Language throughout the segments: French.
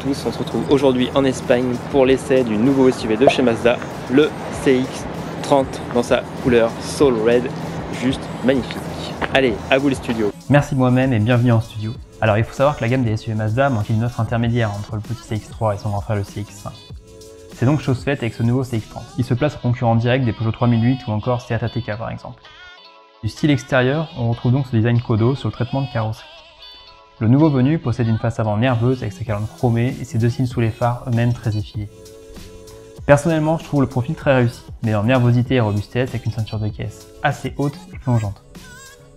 tous, on se retrouve aujourd'hui en Espagne pour l'essai du nouveau SUV de chez Mazda, le CX-30 dans sa couleur Soul Red, juste magnifique. Allez, à vous les studios. Merci moi-même et bienvenue en studio. Alors il faut savoir que la gamme des SUV Mazda manque d'une offre intermédiaire entre le petit CX-3 et son grand frère le CX-5. C'est donc chose faite avec ce nouveau CX-30. Il se place en concurrent direct des Peugeot 3008 ou encore Seat Ateca par exemple. Du style extérieur, on retrouve donc ce design Kodo sur le traitement de carrosserie. Le nouveau venu possède une face avant nerveuse avec ses calandres chromées et ses deux signes sous les phares eux-mêmes très effilés. Personnellement, je trouve le profil très réussi, mêlant nervosité et robustesse avec une ceinture de caisse assez haute et plongeante.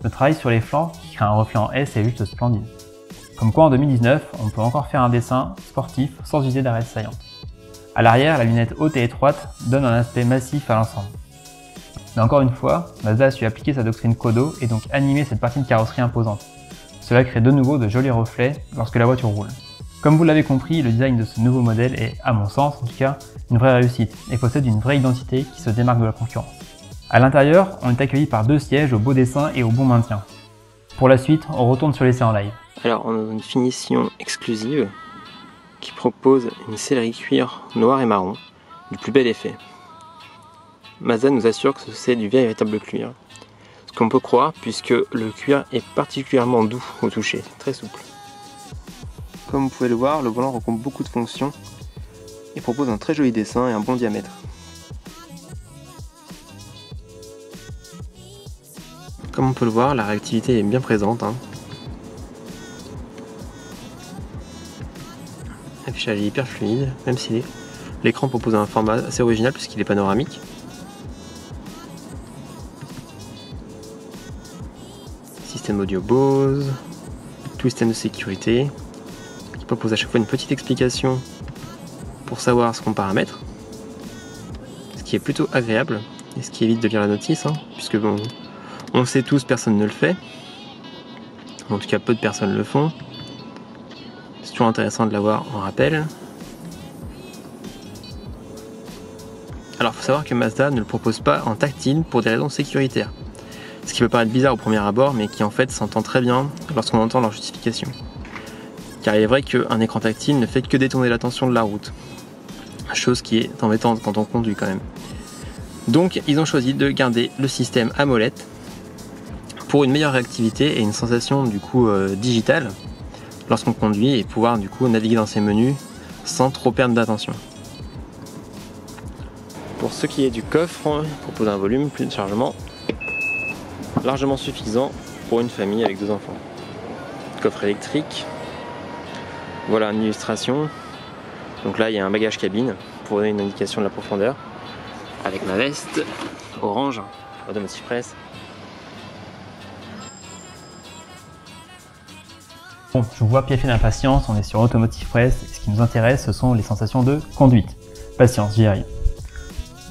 Le travail sur les flancs, qui crée un reflet en S, est juste splendide. Comme quoi en 2019, on peut encore faire un dessin sportif sans user d'arête saillante. À l'arrière, la lunette haute et étroite donne un aspect massif à l'ensemble. Mais encore une fois, Mazda a su appliquer sa doctrine Kodo et donc animer cette partie de carrosserie imposante. Cela crée de nouveau de jolis reflets lorsque la voiture roule. Comme vous l'avez compris, le design de ce nouveau modèle est, à mon sens en tout cas, une vraie réussite et possède une vraie identité qui se démarque de la concurrence. À l'intérieur, on est accueilli par deux sièges au beau dessin et au bon maintien. Pour la suite, on retourne sur l'essai en live. Alors on a une finition exclusive qui propose une sellerie cuir noir et marron du plus bel effet. Mazda nous assure que c'est du véritable cuir. Ce qu'on peut croire puisque le cuir est particulièrement doux au toucher, très souple. Comme vous pouvez le voir, le volant regroupe beaucoup de fonctions et propose un très joli dessin et un bon diamètre. Comme on peut le voir, la réactivité est bien présente. L'affichage est hyper fluide, même si l'écran propose un format assez original puisqu'il est panoramique. Système audio Bose, tout système de sécurité, qui propose à chaque fois une petite explication pour savoir ce qu'on paramètre, ce qui est plutôt agréable et ce qui évite de lire la notice, puisque bon, on le sait tous, personne ne le fait, en tout cas peu de personnes le font. C'est toujours intéressant de l'avoir en rappel. Alors il faut savoir que Mazda ne le propose pas en tactile pour des raisons sécuritaires. Ce qui peut paraître bizarre au premier abord, mais qui en fait s'entend très bien lorsqu'on entend leur justification. Car il est vrai qu'un écran tactile ne fait que détourner l'attention de la route. Chose qui est embêtante quand on conduit quand même. Donc ils ont choisi de garder le système AMOLED pour une meilleure réactivité et une sensation du coup digitale lorsqu'on conduit et pouvoir du coup naviguer dans ces menus sans trop perdre d'attention. Pour ce qui est du coffre, il propose un volume plus de chargement largement suffisant pour une famille avec 2 enfants. Coffre électrique. Voilà une illustration. Donc là il y a un bagage cabine pour donner une indication de la profondeur. Avec ma veste orange, Automotive Press. Bon, je vous vois piaffer d'impatience, on est sur Automotive Press et ce qui nous intéresse ce sont les sensations de conduite. Patience, j'y arrive.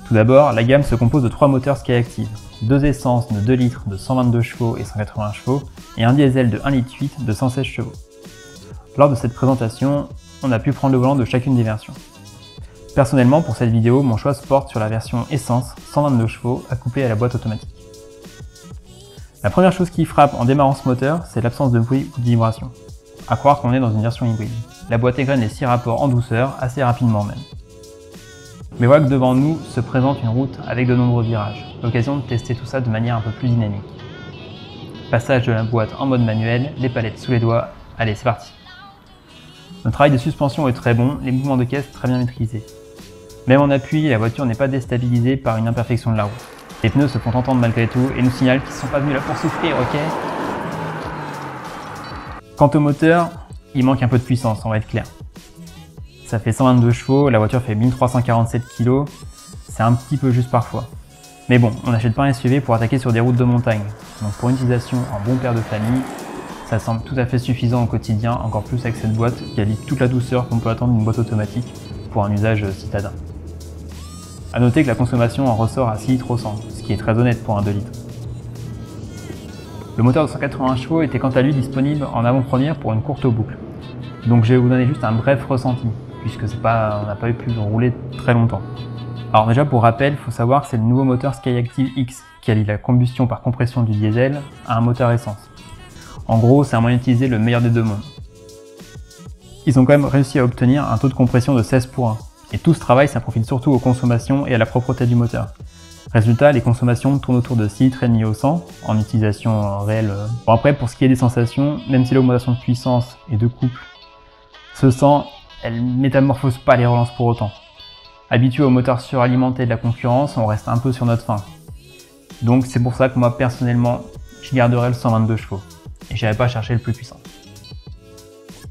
Tout d'abord, la gamme se compose de 3 moteurs Skyactiv, 2 essences de 2 litres de 122 chevaux et 180 chevaux et un diesel de 1,8 litre de 116 chevaux. Lors de cette présentation, on a pu prendre le volant de chacune des versions. Personnellement, pour cette vidéo, mon choix se porte sur la version essence 122 chevaux accouplée à la boîte automatique. La première chose qui frappe en démarrant ce moteur, c'est l'absence de bruit ou de vibration. À croire qu'on est dans une version hybride. La boîte égrène les 6 rapports en douceur, assez rapidement même. Mais voilà que devant nous se présente une route avec de nombreux virages, l'occasion de tester tout ça de manière un peu plus dynamique. Passage de la boîte en mode manuel, les palettes sous les doigts, allez c'est parti. Le travail de suspension est très bon, les mouvements de caisse très bien maîtrisés. Même en appui, la voiture n'est pas déstabilisée par une imperfection de la route. Les pneus se font entendre malgré tout et nous signalent qu'ils ne sont pas venus là pour souffrir, ok? Quant au moteur, il manque un peu de puissance, on va être clair. Ça fait 122 chevaux, la voiture fait 1347 kg, c'est un petit peu juste parfois. Mais bon, on n'achète pas un SUV pour attaquer sur des routes de montagne, donc pour une utilisation en bon père de famille, ça semble tout à fait suffisant au quotidien, encore plus avec cette boîte qui allie toute la douceur qu'on peut attendre d'une boîte automatique pour un usage citadin. A noter que la consommation en ressort à 6 litres au 100, ce qui est très honnête pour un 2 litres. Le moteur de 180 chevaux était quant à lui disponible en avant-première pour une courte boucle. Donc je vais vous donner juste un bref ressenti, puisque on n'a pas pu rouler très longtemps. Alors déjà pour rappel, il faut savoir que c'est le nouveau moteur Skyactiv X qui allie la combustion par compression du diesel à un moteur essence. En gros, c'est un moyen d'utiliser le meilleur des deux mondes. ils ont quand même réussi à obtenir un taux de compression de 16:1. Et tout ce travail, ça profite surtout aux consommations et à la propreté du moteur. Résultat, les consommations tournent autour de 6 litres et demi au 100 en utilisation réelle. Bon après, pour ce qui est des sensations, même si l'augmentation de puissance et de couple se sent, elle métamorphose pas les relances pour autant. Habitué aux moteurs suralimentés de la concurrence, on reste un peu sur notre faim. Donc c'est pour ça que moi personnellement, je garderai le 122 chevaux et j'irai pas chercher le plus puissant.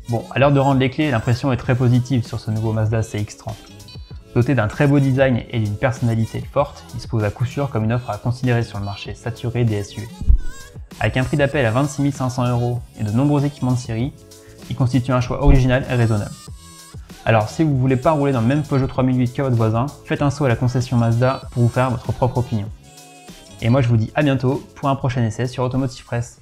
Bon, à l'heure de rendre les clés, l'impression est très positive sur ce nouveau Mazda CX-30. Doté d'un très beau design et d'une personnalité forte, il se pose à coup sûr comme une offre à considérer sur le marché saturé des SUV. Avec un prix d'appel à 26 500 € et de nombreux équipements de série, il constitue un choix original et raisonnable. Alors si vous ne voulez pas rouler dans le même Peugeot 3008 qu'à votre voisin, faites un saut à la concession Mazda pour vous faire votre propre opinion. Et moi je vous dis à bientôt pour un prochain essai sur Automotive Press.